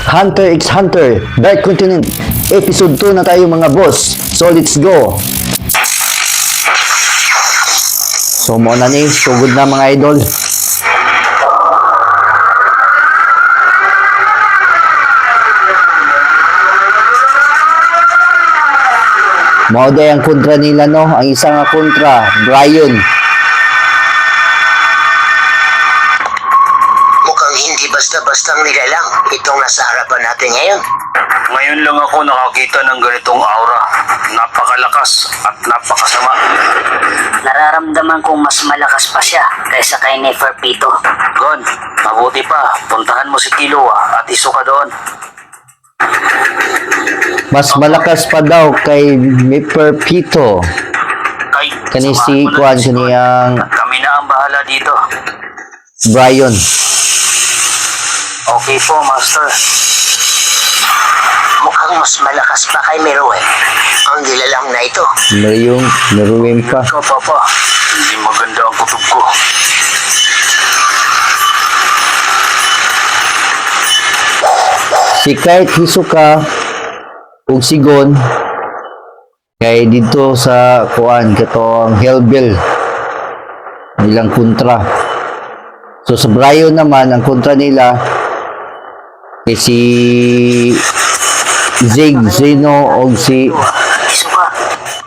Hunter x Hunter, Dark Continent, Episode 2 na tayo mga boss. So let's go. So muna ni, sugod na mga idol. Mauday ang kontra nila no, ang isang kontra, Brian. Hindi basta-bastang nilalang itong nasa harapan natin ngayon. Ngayon lang ako nakakita ng ganitong aura. Napakalakas at napakasama. Nararamdaman kong mas malakas pa siya kaysa kay Neferpito. God, mabuti pa. Puntahan mo si Killua at isuka doon. Mas malakas pa daw kay Neferpito. Kay, Kani samahan si mo na Kuan si God. kaniyang At kami na ang bahala dito. Brian. Okay po, Master. Mukhang mas malakas pa kay Meruem ang nilalang na ito. Meruem pa. Ikaw, Papa. Hindi maganda ang kutob ko. Si Kite Hisoka ug si Gon kay dito sa kuan katong Hellbell nilang kontra. So sa Brian naman ang kontra nila kay si Zig, Zeno o si Isuka,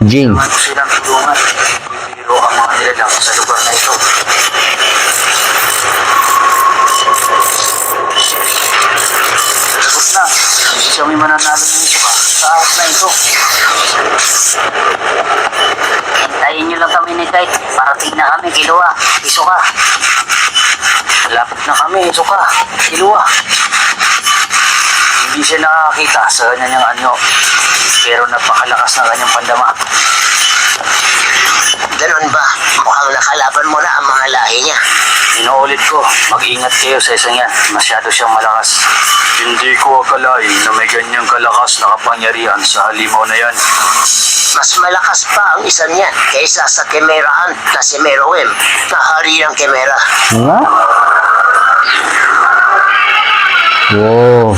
Jing. naman ko silang tulungan. Pero ang mga nilalang sa lugar na ito. Sagot na. Hindi kami mananalo ng Isuka. Sa ahos na ito. Hintayin niyo lang kami ni Kite. Parating na kami, Killua. Isuka. Lapit na kami, Isuka. Killua. Hindi siya nakakita sa kanyang anyo. Pero napakalakas na kanyang pandama. Ganon ba? Mukhang nakalaban mo na ang mga lahi niya. Inuulit ko, mag-ingat kayo sa isang yan. Masyado siyang malakas. Hindi ko akalain na may ganyang kalakas na kapangyarihan sa halimaw na yan. Mas malakas pa ang isa niyan kaysa sa Kemeraan na si Meruem na hari ng Kemera. Nga? Wow.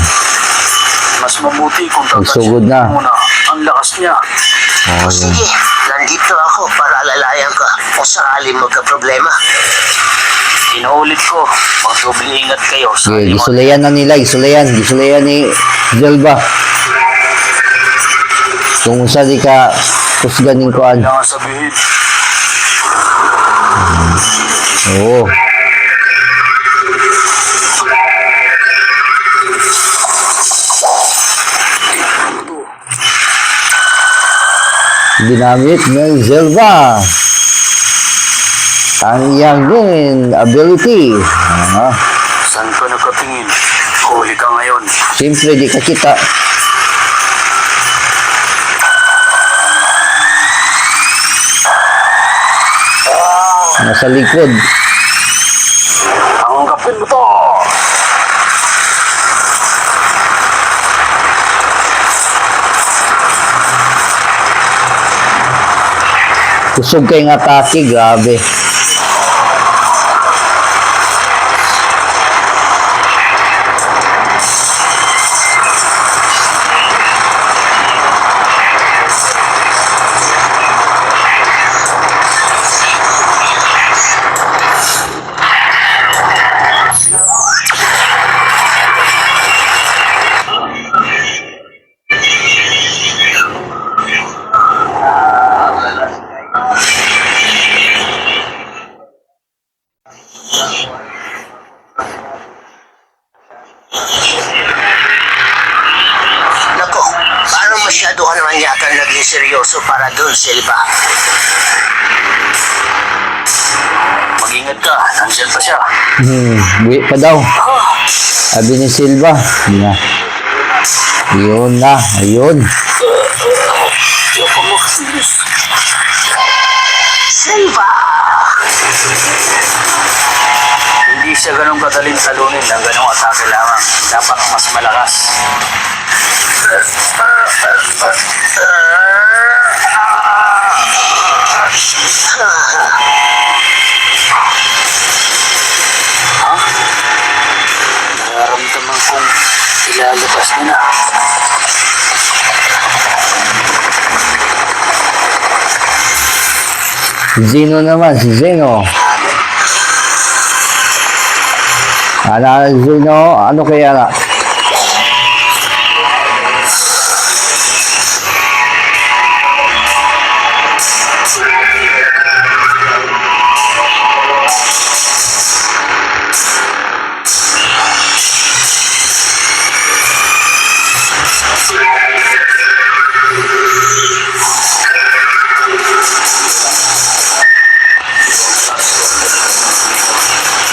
Mas mabuti kung Nagsugod na. muna ang lakas niya. Oh, Sige, nandito ako para alalayan ka kung sakali magka-problema. Inuulit ko, magdubli ingat kayo sa okay, halimaw. gisulayan na nila, gisulayan ni Zelba. Kung sa di ka kusganin ko an. Kailangan sabihin, Oo. Ginamit ng Zelba ang iyang din ability. saan ka nakatingin? Huli ka ngayon. Siyempre di ka kita. Nasa likod. Tanggapin mo to! Kusog kay nga atake, grabe. Nako, paano masyado ka naman yata naging seryoso para dun, Silva? Mag-ingat ka, nandyan pa siya. Buwi pa daw. Sabi ni Silva. Na. Yun na, ayun. Silva! Hindi siya ganun kadaling talunin ng ganung atake lamang. Dapat mas malakas. Nararamdaman kong ilalabas lakas nila. Zeno naman, si Zeno. Zeno, ano kaya na?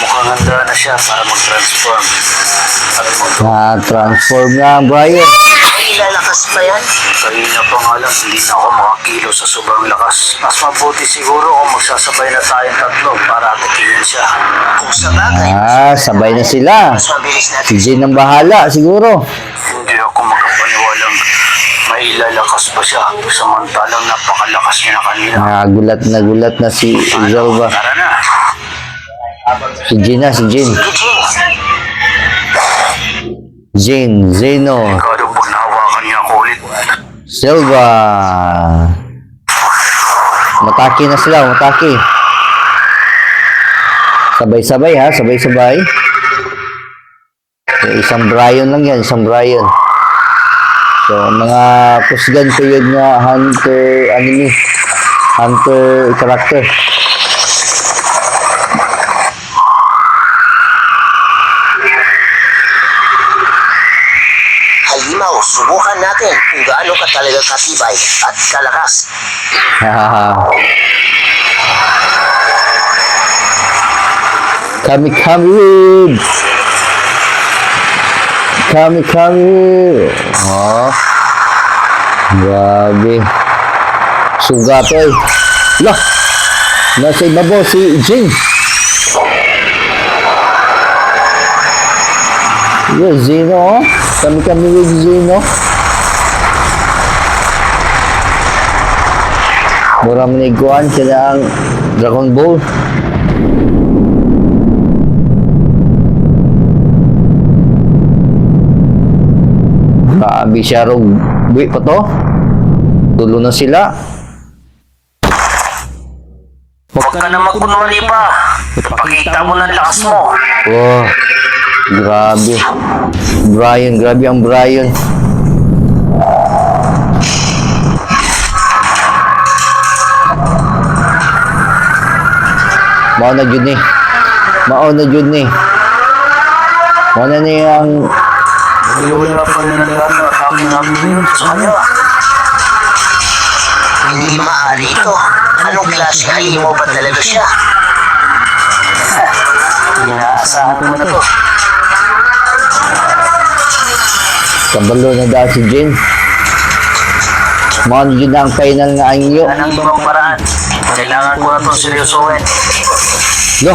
Mukhang handa na siya para mag-transform. At Na-transform na ang Brian. Ay, lalakas pa yan. kanina pa nga lang, hindi na ako makakilo sa sobrang lakas. Mas mabuti siguro kung magsasabay na tayong tatlo para atakihin siya. Kung sa bagay, Sabay na sila. mas mabilis Si natin. Jin ang bahala, siguro. Hindi ako makapaniwalang may ilalakas pa siya samantalang napakalakas niya na kanina. Gulat na si Zelva. Tara na. Si Jin na, si Jin. Jin, Zeno, Kado pag nahawakan niya ako ulit. Zelva. Matake na sila, matake. Sabay-sabay ha, sabay-sabay. Isang Brian lang yan, isang Brian. So, mga kusgan ko yun nga hunter anime. Hunter character. Halimaw, subukan natin kung gaano ka talaga katibay at kalakas. Hahaha. Kami. Oh. Grabe. Suga to eh. Lah. Nasa ibabaw si Jin. Yeah, Zeno. Kami with Zeno. Mura maniguan siya ang Dragon Ball. Grabe siya rog. Buwi pa to. Tulo na sila. Huwag ka na magkunwari pa. Ipakita mo ng lakas mo. Oh. Grabe. Brian, grabe ang Brian. Mao na jud ni. Mao na ni ang Wala pa rin ang lahat ng atake namin sa kanya. Hindi maaari ito. Anong klase halimaw ba talaga siya? Inaasahan ko na to. kabalo na daw si Jin. Mao na jud ang final nga angyo. Anong ibang paraan? Kailangan ko na itong seryosohin. Lo.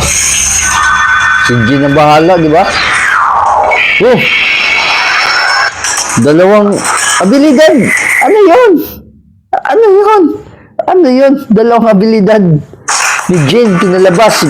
Si Jin ang bahala, di ba? Oh. Dalawang abilidad. Ano yun? Dalawang abilidad ni Jin pinalabas.